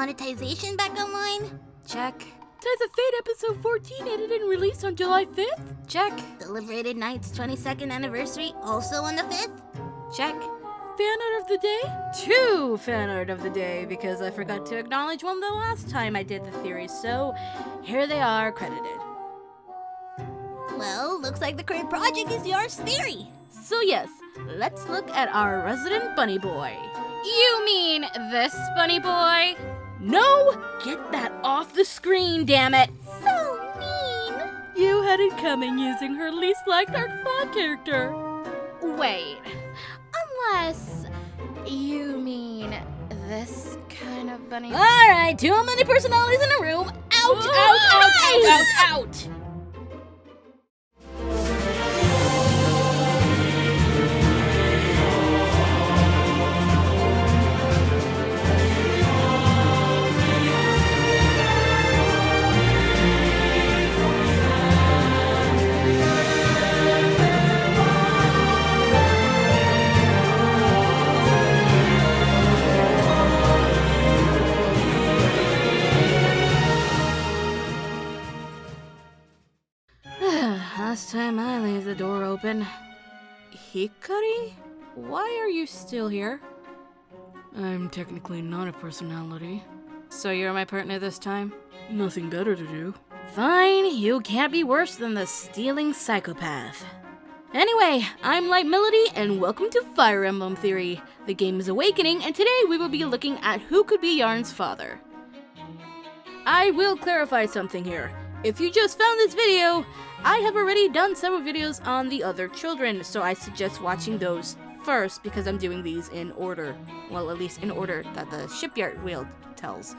monetization back online? Check. Ties of Fate episode 14 edited and released on July 5th? Check. Deliberated Night's 22nd anniversary also on the 5th? Check. Fan art of the day? 2 fan art of the day, because I forgot to acknowledge one the last time I did the theories, so here they are, credited. Well, looks like the current project is Yarne's theory. So yes, let's look at our resident bunny boy. You mean this bunny boy? No! Get that off the screen, damn it! So mean. You had it coming using her least liked Dark Thought character. Wait, unless you mean this kind of bunny. Alright, too many personalities in a room. Out! Last time I leave the door open. Hikari? Why are you still here? I'm technically not a personality. So you're my partner this time? Nothing better to do. Fine, you can't be worse than the stealing psychopath. Anyway, I'm Light Melody, and welcome to Fire Emblem Theory. The game is Awakening, and today we will be looking at who could be Yarne's father. I will clarify something here. If you just found this video, I have already done several videos on the other children, so I suggest watching those first because I'm doing these in order. Well, at least in order that the shipyard wheel tells.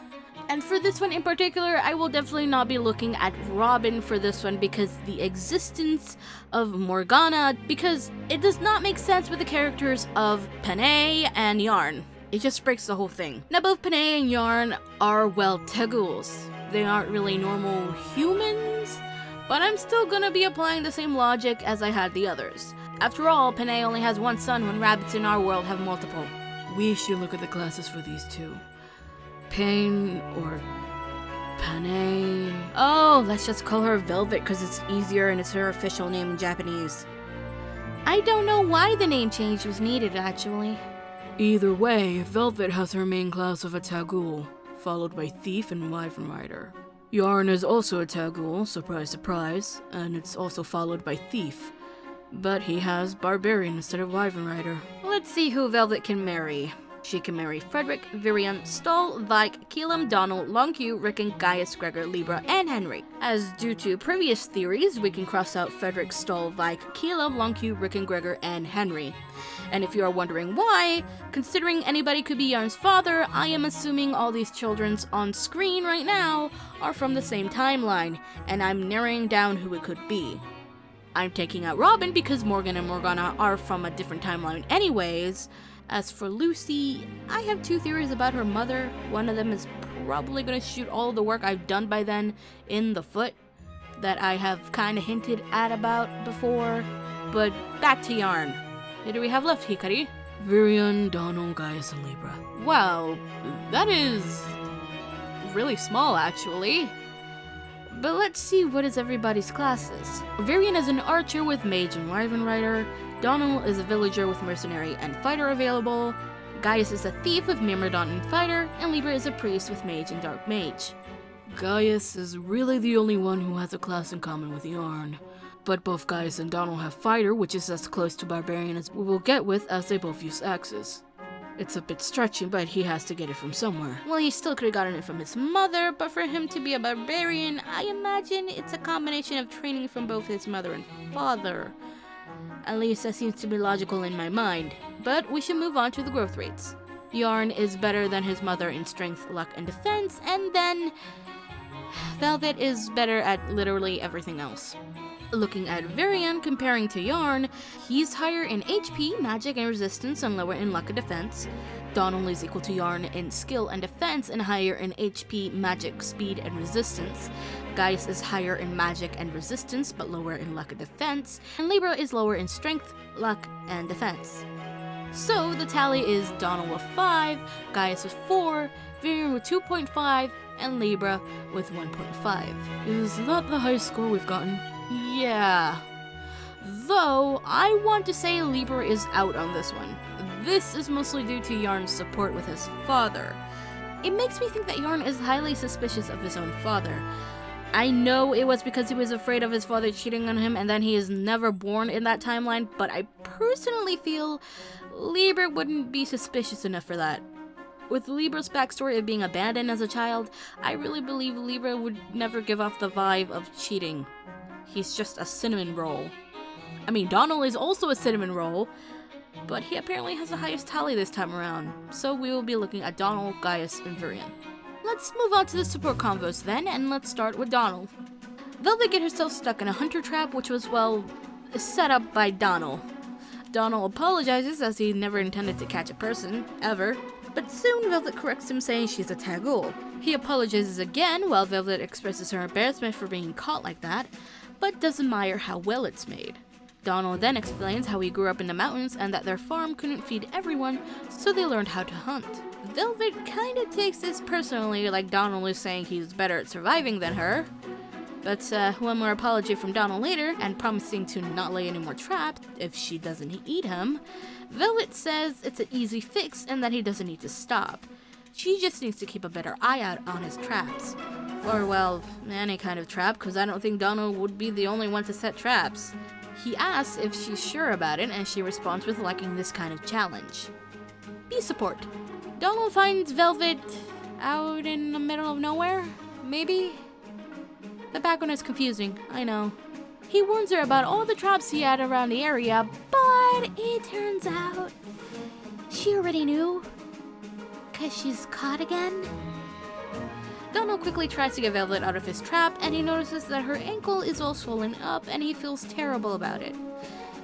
And for this one in particular, I will definitely not be looking at Robin for this one because the existence of Morgana, because it does not make sense with the characters of Panay and Yarne. It just breaks the whole thing. Now both Panay and Yarne are, well, Teguls. They aren't really normal humans, but I'm still gonna be applying the same logic as I had the others. After all, Panay only has one son when rabbits in our world have multiple. We should look at the classes for these two. Pain or Panay. Oh, let's just call her Velvet because it's easier and it's her official name in Japanese. I don't know why the name change was needed, actually. Either way, Velvet has her main class of a Tagul, followed by Thief and Wyvern Rider. Yarne is also a Tagul, surprise surprise, and it's also followed by Thief. But he has Barbarian instead of Wyvern Rider. Let's see who Velvet can marry. She can marry Frederick, Virion, Stoll, Vike, Keelam, Donnell, Longq, Rickon, Gaius, Gregor, Libra, and Henry. As due to previous theories, we can cross out Frederick, Stoll, Vike, Keelam, Longq, Rickon, Gregor, and Henry. And if you are wondering why, considering anybody could be Yarne's father, I am assuming all these children's on screen right now are from the same timeline, and I'm narrowing down who it could be. I'm taking out Robin because Morgan and Morgana are from a different timeline anyways. As for Lucy, I have 2 theories about her mother. One of them is probably going to shoot all the work I've done by then in the foot that I have kind of hinted at about before. But back to Yarne. Who do we have left, Hikari? Virion, Donnell, Gaius, and Libra. Well, that is really small actually. But let's see what is everybody's classes. Virion is an archer with Mage and Wyvern Rider. Donnell is a villager with Mercenary and Fighter available. Gaius is a thief with Myrmidon and Fighter. And Libra is a priest with Mage and Dark Mage. Gaius is really the only one who has a class in common with Yarne. But both Gaius and Donnell have Fighter, which is as close to Barbarian as we will get with as they both use axes. It's a bit stretching, but he has to get it from somewhere. Well, he still could have gotten it from his mother, but for him to be a barbarian, I imagine it's a combination of training from both his mother and father. At least that seems to be logical in my mind. But we should move on to the growth rates. Yarne is better than his mother in strength, luck, and defense, and then Velvet is better at literally everything else. Looking at Virion comparing to Yarne, he's higher in HP, magic, and resistance, and lower in luck and defense. Donnell is equal to Yarne in skill and defense, and higher in HP, magic, speed, and resistance. Gaius is higher in magic and resistance, but lower in luck and defense. And Libra is lower in strength, luck, and defense. So the tally is Donnell with 5, Gaius with 4, Virion with 2.5, and Libra with 1.5. Is that the highest score we've gotten? Yeah. Though, I want to say Libra is out on this one. This is mostly due to Yarne's support with his father. It makes me think that Yarne is highly suspicious of his own father. I know it was because he was afraid of his father cheating on him and then he is never born in that timeline, but I personally feel Libra wouldn't be suspicious enough for that. With Libra's backstory of being abandoned as a child, I really believe Libra would never give off the vibe of cheating. He's just a cinnamon roll. I mean, Donnell is also a cinnamon roll, but he apparently has the highest tally this time around, so we will be looking at Donnell, Gaius, and Virion. Let's move on to the support convos then, and let's start with Donnell. Velvet get herself stuck in a hunter trap, which was, well, set up by Donnell. Donnell apologizes as he never intended to catch a person, ever, but soon Velvet corrects him saying she's a Tagul. He apologizes again while Velvet expresses her embarrassment for being caught like that, but does admire how well it's made. Donnell then explains how he grew up in the mountains and that their farm couldn't feed everyone, so they learned how to hunt. Velvet kinda takes this personally, like Donnell is saying he's better at surviving than her. But one more apology from Donnell later, and promising to not lay any more traps if she doesn't eat him, Velvet says it's an easy fix and that he doesn't need to stop. She just needs to keep a better eye out on his traps. Or, well, any kind of trap, because I don't think Donnell would be the only one to set traps. He asks if she's sure about it, and she responds with liking this kind of challenge. B support. Donnell finds Velvet out in the middle of nowhere, maybe? The background is confusing, I know. He warns her about all the traps he had around the area, but it turns out she already knew, 'cause she's caught again. Donnell quickly tries to get Velvet out of his trap, and he notices that her ankle is all swollen up, and he feels terrible about it.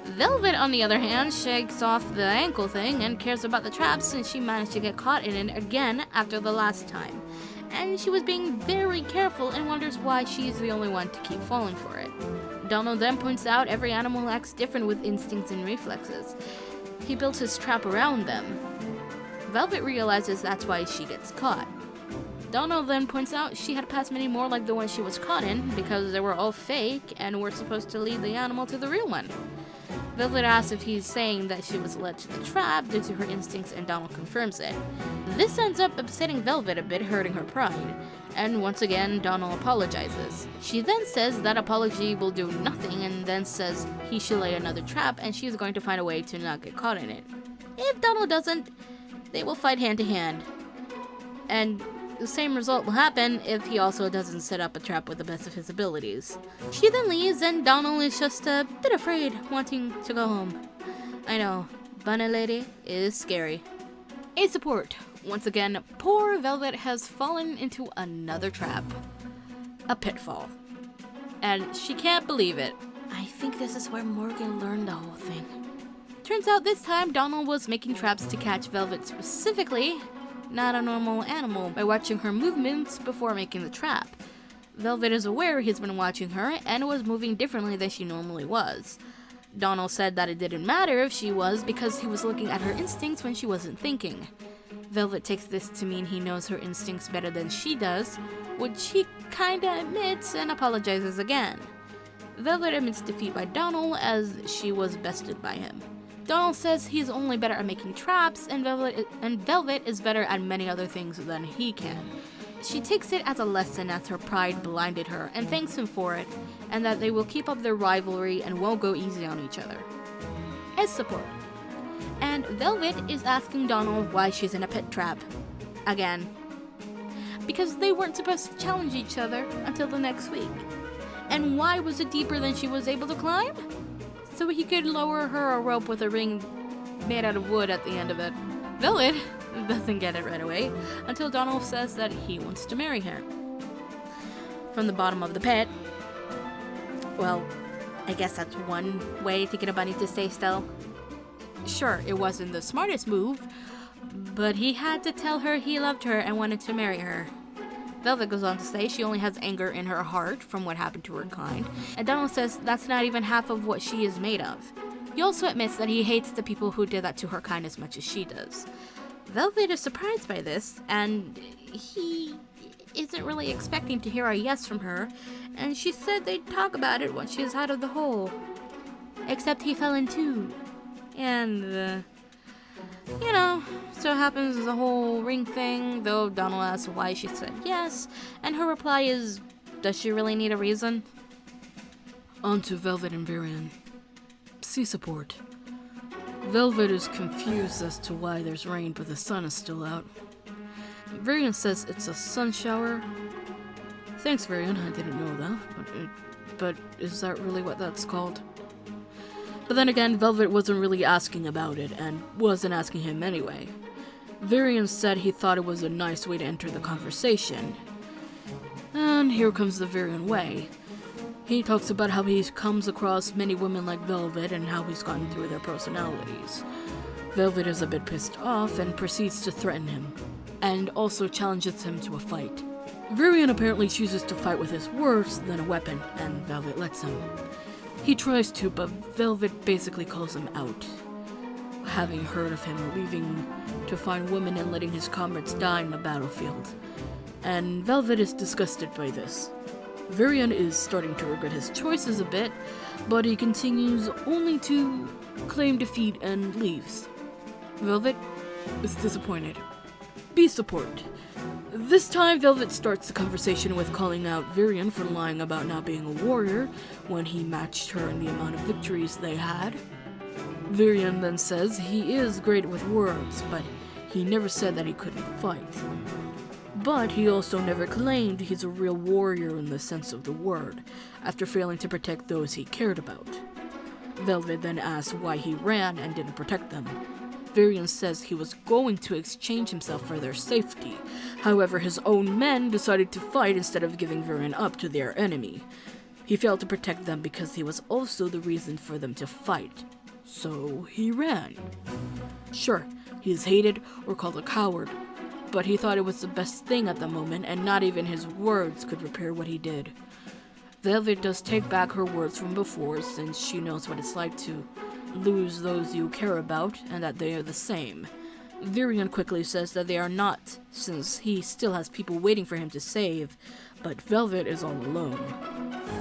Velvet, on the other hand, shakes off the ankle thing and cares about the trap since she managed to get caught in it again after the last time. And she was being very careful and wonders why she's the only one to keep falling for it. Donnell then points out every animal acts different with instincts and reflexes. He built his trap around them. Velvet realizes that's why she gets caught. Donnell then points out she had past many more like the one she was caught in because they were all fake and were supposed to lead the animal to the real one. Velvet asks if he's saying that she was led to the trap due to her instincts, and Donnell confirms it. This ends up upsetting Velvet a bit, hurting her pride, and once again Donnell apologizes. She then says that apology will do nothing and then says he should lay another trap and she's going to find a way to not get caught in it. If Donnell doesn't, they will fight hand to hand. And the same result will happen if he also doesn't set up a trap with the best of his abilities. She then leaves and Donnell is just a bit afraid, wanting to go home. I know, Bunny Lady is scary. A support. Once again, poor Velvet has fallen into another trap. A pitfall. And she can't believe it. I think this is where Morgan learned the whole thing. Turns out this time Donnell was making traps to catch Velvet specifically, not a normal animal, by watching her movements before making the trap. Velvet is aware he's been watching her and was moving differently than she normally was. Donnell said that it didn't matter if she was because he was looking at her instincts when she wasn't thinking. Velvet takes this to mean he knows her instincts better than she does, which he kinda admits and apologizes again. Velvet admits defeat by Donnell as she was bested by him. Donnell says he's only better at making traps, and Velvet is better at many other things than he can. She takes it as a lesson as her pride blinded her, and thanks him for it, and that they will keep up their rivalry and won't go easy on each other. As support. And Velvet is asking Donnell why she's in a pit trap. Again. Because they weren't supposed to challenge each other until the next week. And why was it deeper than she was able to climb? So he could lower her a rope with a ring made out of wood at the end of it. Velvet doesn't get it right away until Donnell says that he wants to marry her. From the bottom of the pit. Well, I guess that's one way to get a bunny to stay still. Sure, it wasn't the smartest move, but he had to tell her he loved her and wanted to marry her. Velvet goes on to say she only has anger in her heart from what happened to her kind, and Donnell says that's not even half of what she is made of. He also admits that he hates the people who did that to her kind as much as she does. Velvet is surprised by this, and he isn't really expecting to hear a yes from her, and she said they'd talk about it once she is out of the hole. Except he fell in too. And, so happens the whole ring thing, though Donnell asks why she said yes, and her reply is, does she really need a reason? On to Velvet and Virion. See support. Velvet is confused as to why there's rain, but the sun is still out. Virion says it's a sun shower. Thanks, Virion, I didn't know that, but is that really what that's called? But then again, Velvet wasn't really asking about it, and wasn't asking him anyway. Virion said he thought it was a nice way to enter the conversation. And here comes the Virion way. He talks about how he comes across many women like Velvet and how he's gotten through their personalities. Velvet is a bit pissed off and proceeds to threaten him, and also challenges him to a fight. Virion apparently chooses to fight with his words than a weapon, and Velvet lets him. He tries to, but Velvet basically calls him out, having heard of him leaving to find women and letting his comrades die in the battlefield. And Velvet is disgusted by this. Virion is starting to regret his choices a bit, but he continues only to claim defeat and leaves. Velvet is disappointed. Be support. This time, Velvet starts the conversation with calling out Virion for lying about not being a warrior when he matched her in the amount of victories they had. Virion then says he is great with words, but he never said that he couldn't fight. But he also never claimed he's a real warrior in the sense of the word, after failing to protect those he cared about. Velvet then asks why he ran and didn't protect them. Virion says he was going to exchange himself for their safety. However, his own men decided to fight instead of giving Virion up to their enemy. He failed to protect them because he was also the reason for them to fight. So he ran. Sure, he is hated or called a coward, but he thought it was the best thing at the moment, and not even his words could repair what he did. Velvet does take back her words from before, since she knows what it's like to lose those you care about, and that they are the same. Virion quickly says that they are not, since he still has people waiting for him to save, but Velvet is all alone.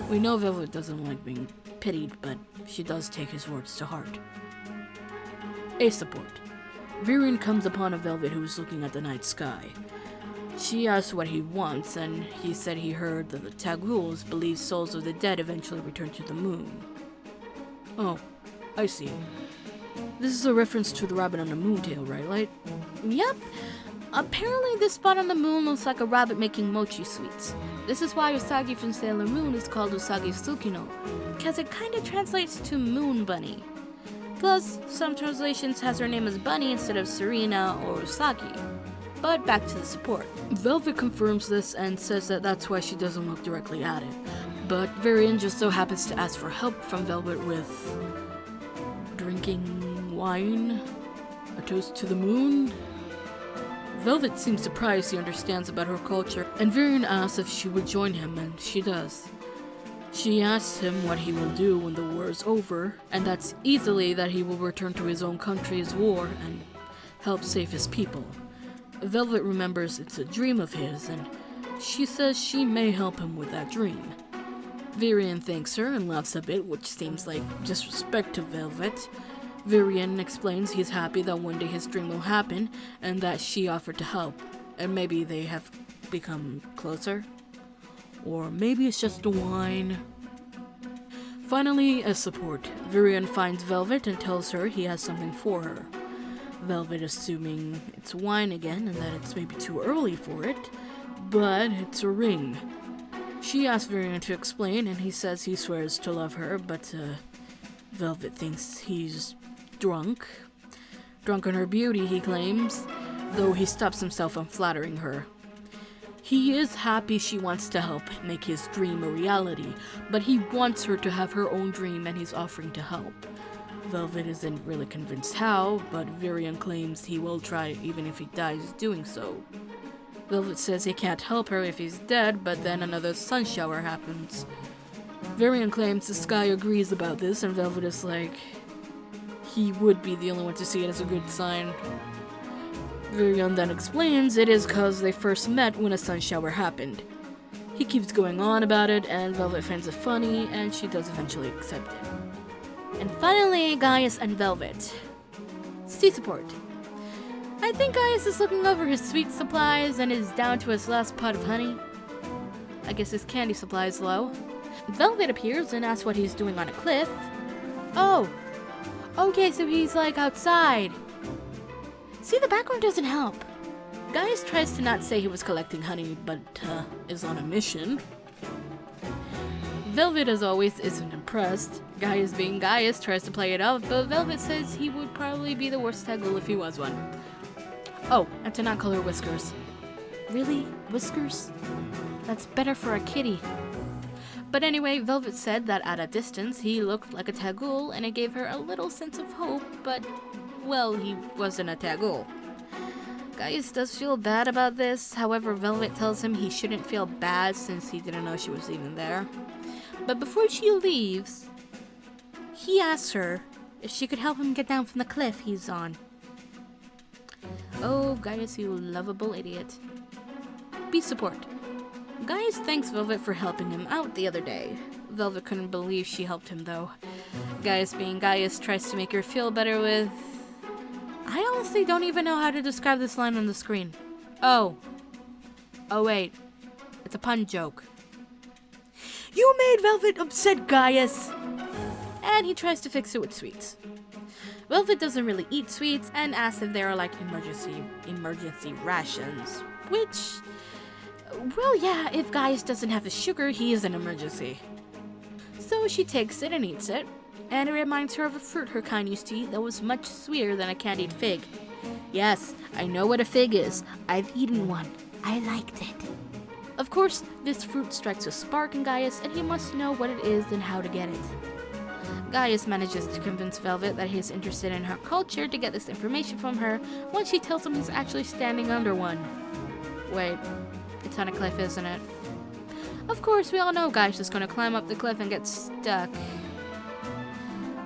We know Velvet doesn't like being pitied, but she does take his words to heart. A support. Virion comes upon a Velvet who is looking at the night sky. She asks what he wants, and he said he heard that the Taguls believe souls of the dead eventually return to the moon. Oh, I see. This is a reference to the rabbit on the moon tale, right, Light? Yep. Apparently this spot on the moon looks like a rabbit making mochi sweets. This is why Usagi from Sailor Moon is called Usagi Tsukino, because it kinda translates to moon bunny. Plus, some translations has her name as Bunny instead of Serena or Usagi. But back to the support. Velvet confirms this and says that that's why she doesn't look directly at it. But Virion just so happens to ask for help from Velvet with drinking wine, a toast to the moon. Velvet seems surprised he understands about her culture, and Virion asks if she would join him, and she does. She asks him what he will do when the war is over, and that's easily that he will return to his own country's war and help save his people. Velvet remembers it's a dream of his, and she says she may help him with that dream. Virion thanks her and laughs a bit, which seems like disrespect to Velvet. Virion explains he's happy that one day his dream will happen, and that she offered to help, and maybe they have become closer. Or maybe it's just a wine. Finally, as support, Virion finds Velvet and tells her he has something for her. Velvet assuming it's wine again and that it's maybe too early for it, but it's a ring. She asks Virion to explain, and he says he swears to love her, but Velvet thinks he's drunk. Drunk on her beauty, he claims, though he stops himself from flattering her. He is happy she wants to help make his dream a reality, but he wants her to have her own dream, and he's offering to help. Velvet isn't really convinced how, but Virion claims he will try even if he dies doing so. Velvet says he can't help her if he's dead, but then another sun shower happens. Virion claims the sky agrees about this, and Velvet is like, he would be the only one to see it as a good sign. Virion then explains it is cause they first met when a sun shower happened. He keeps going on about it, and Velvet finds it funny, and she does eventually accept it. And finally, Gaius and Velvet. Sea support. I think Gaius is looking over his sweet supplies and is down to his last pot of honey. I guess his candy supply is low. Velvet appears and asks what he's doing on a cliff. Oh, okay, so he's like outside. See, the background doesn't help. Gaius tries to not say he was collecting honey, but is on a mission. Velvet, as always, isn't impressed. Gaius, being Gaius, tries to play it up, but Velvet says he would probably be the worst Tagul if he was one. Oh, and to not call her Whiskers. Really? Whiskers? That's better for a kitty. But anyway, Velvet said that at a distance he looked like a Tagul, and it gave her a little sense of hope, but, well, he wasn't a Tagul. Gaius does feel bad about this, however Velvet tells him he shouldn't feel bad since he didn't know she was even there. But before she leaves, he asks her if she could help him get down from the cliff he's on. Oh, Gaius, you lovable idiot. Be support. Gaius thanks Velvet for helping him out the other day. Velvet couldn't believe she helped him though. Gaius, being Gaius, tries to make her feel better with... I honestly don't even know how to describe this line on the screen. Oh wait, it's a pun joke. You made Velvet upset, Gaius! And he tries to fix it with sweets. Velvet doesn't really eat sweets and asks if they are like emergency rations, which, well, yeah, if Gaius doesn't have the sugar, he is an emergency. So she takes it and eats it, and it reminds her of a fruit her kind used to eat that was much sweeter than a candied fig. Yes, I know what a fig is. I've eaten one. I liked it. Of course, this fruit strikes a spark in Gaius, and he must know what it is and how to get it. Gaius manages to convince Velvet that he is interested in her culture to get this information from her when she tells him he's actually standing under one. Wait, it's on a cliff, isn't it? Of course, we all know Gaius is going to climb up the cliff and get stuck.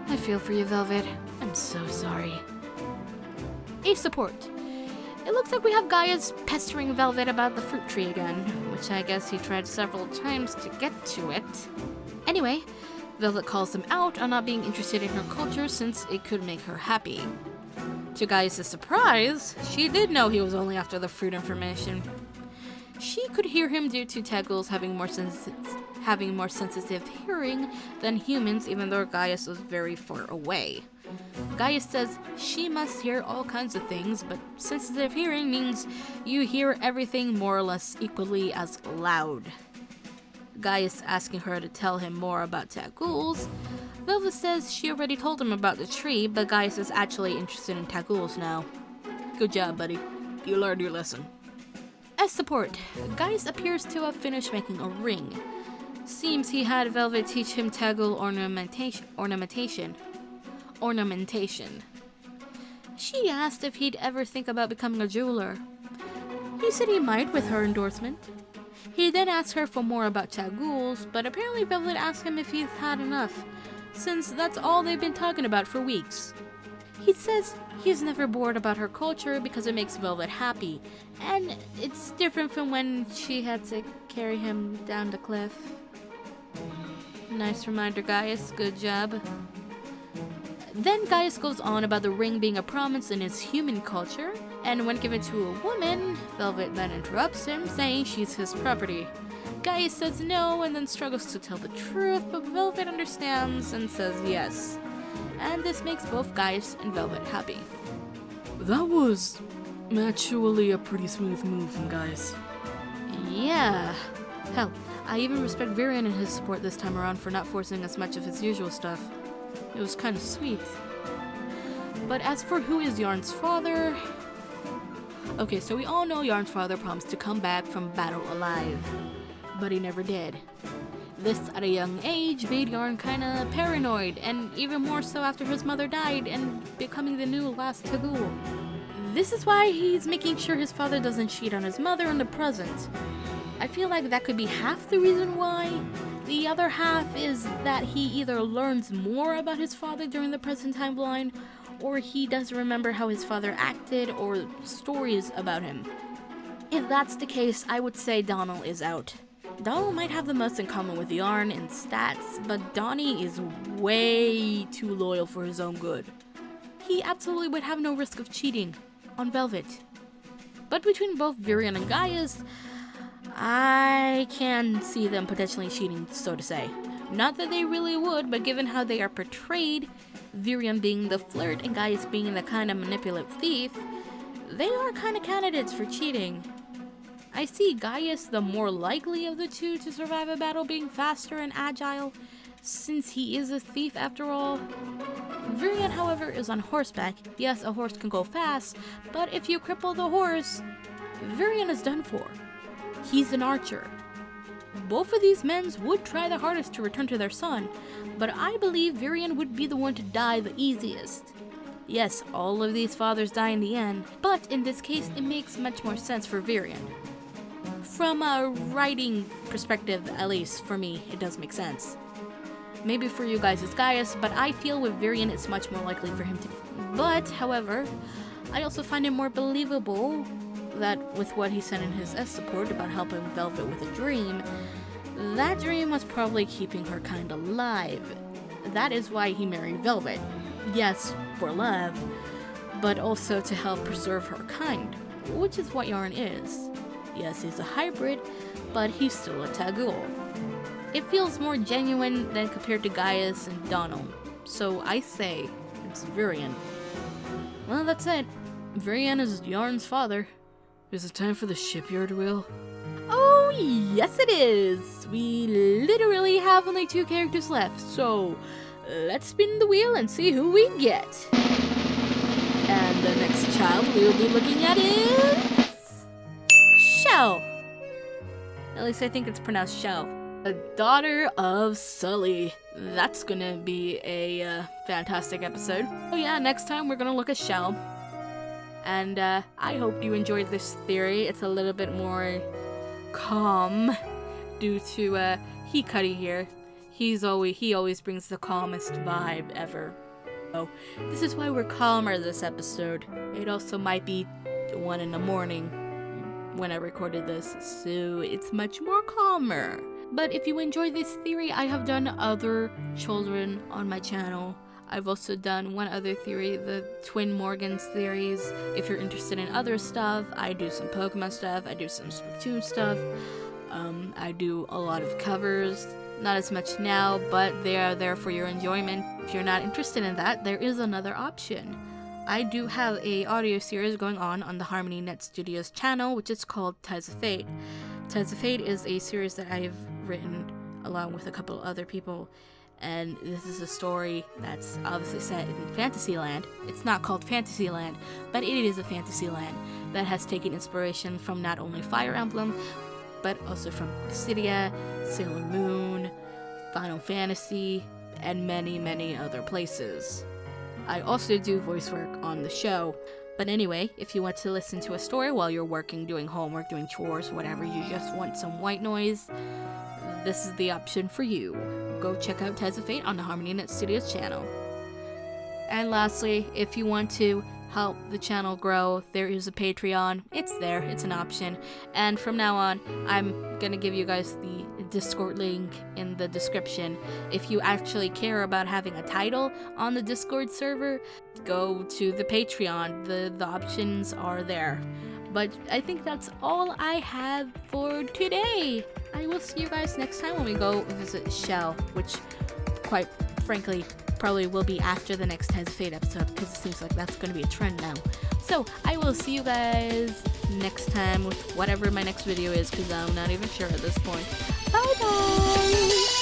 I feel for you, Velvet. I'm so sorry. A support. It looks like we have Gaius pestering Velvet about the fruit tree again, which I guess he tried several times to get to it. Anyway, Velvet calls him out on not being interested in her culture since it could make her happy. To Gaius' surprise, she did know he was only after the fruit information. She could hear him due to Taguls having more sensitive hearing than humans, even though Gaius was very far away. Gaius says she must hear all kinds of things, but sensitive hearing means you hear everything more or less equally as loud. Gaius asking her to tell him more about Taguls. Velvet says she already told him about the tree, but Gaius is actually interested in Taguls now. Good job, buddy. You learned your lesson. As support, Gaius appears to have finished making a ring. Seems he had Velvet teach him Tagul ornamentation. She asked if he'd ever think about becoming a jeweler. He said he might with her endorsement. He then asked her for more about Taguls, but apparently Velvet asked him if he's had enough, since that's all they've been talking about for weeks. He says he's never bored about her culture because it makes Velvet happy, and it's different from when she had to carry him down the cliff. Nice reminder, Gaius. Good job. Then Gaius goes on about the ring being a promise in his human culture, and when given to a woman, Velvet then interrupts him, saying she's his property. Gaius says no and then struggles to tell the truth, but Velvet understands and says yes. And this makes both Gaius and Velvet happy. That was actually a pretty smooth move from Gaius. Yeah. Hell, I even respect Virion and his support this time around for not forcing as much of his usual stuff. It was kind of sweet. But as for who is Yarne's father... Okay, so we all know Yarne's father promised to come back from battle alive. But he never did. This, at a young age, made Yarne kinda paranoid, and even more so after his mother died and becoming the new last Tagul. This is why he's making sure his father doesn't cheat on his mother in the present. I feel like that could be half the reason why. The other half is that he either learns more about his father during the present timeline, or he doesn't remember how his father acted, or stories about him. If that's the case, I would say Donnell is out. Donnell might have the most in common with Yarne in stats, but Donnie is way too loyal for his own good. He absolutely would have no risk of cheating on Velvet. But between both Virion and Gaius, I can see them potentially cheating, so to say. Not that they really would, but given how they are portrayed, Virion being the flirt and Gaius being the kind of manipulative thief, they are kind of candidates for cheating. I see Gaius the more likely of the two to survive a battle, being faster and agile, since he is a thief after all. Virion, however, is on horseback. Yes, a horse can go fast, but if you cripple the horse, Virion is done for. He's an archer. Both of these men would try their hardest to return to their son, but I believe Virion would be the one to die the easiest. Yes, all of these fathers die in the end, but in this case, it makes much more sense for Virion. From a writing perspective, at least for me, it does make sense. Maybe for you guys it's Gaius, but I feel with Virion it's much more likely for him to. But, however, I also find it more believable that with what he said in his support about helping Velvet with a dream, that dream was probably keeping her kind of alive. That is why he married Velvet. Yes, for love, but also to help preserve her kind, which is what Yarne is. Yes, he's a hybrid, but he's still a Tagul. It feels more genuine than compared to Gaius and Donnell, so I say it's Virion. Well, that's it. Virion is Yarne's father. Is it time for the shipyard wheel? Oh, yes it is! We literally have only 2 characters left, so let's spin the wheel and see who we get. And the next child we will be looking at is... Shell. At least I think it's pronounced Shell. A daughter of Sully. That's gonna be a fantastic episode. Oh yeah, next time we're gonna look at Shell. And I hope you enjoyed this theory. It's a little bit more calm due to Hikari here. He always brings the calmest vibe ever. So this is why we're calmer this episode. It also might be 1 in the morning when I recorded this, so it's much more calmer. But if you enjoyed this theory, I have done other children on my channel. I've also done one other theory, the Twin Morgans theories. If you're interested in other stuff, I do some Pokemon stuff, I do some Splatoon stuff, I do a lot of covers. Not as much now, but they are there for your enjoyment. If you're not interested in that, there is another option. I do have a audio series going on the Harmony Net Studios channel, which is called Ties of Fate. Ties of Fate is a series that I've written along with a couple other people, and this is a story that's obviously set in Fantasyland. It's not called Fantasyland, but it is a Fantasyland that has taken inspiration from not only Fire Emblem, but also from Cydia, Sailor Moon, Final Fantasy, and many, many other places. I also do voice work on the show. But anyway, if you want to listen to a story while you're working, doing homework, doing chores, whatever, you just want some white noise, this is the option for you. Go check out Ties of Fate on the Harmony Net Studios channel. And lastly, if you want to help the channel grow, there is a Patreon. It's there, it's an option. And from now on, I'm gonna give you guys the Discord link in the description. If you actually care about having a title on the Discord server, go to the Patreon. The options are there. But I think that's all I have for today. I will see you guys next time when we go visit Shell, which, quite frankly, probably will be after the next Ties of Fate episode, because it seems like that's going to be a trend now. So, I will see you guys next time with whatever my next video is, because I'm not even sure at this point. Bye bye!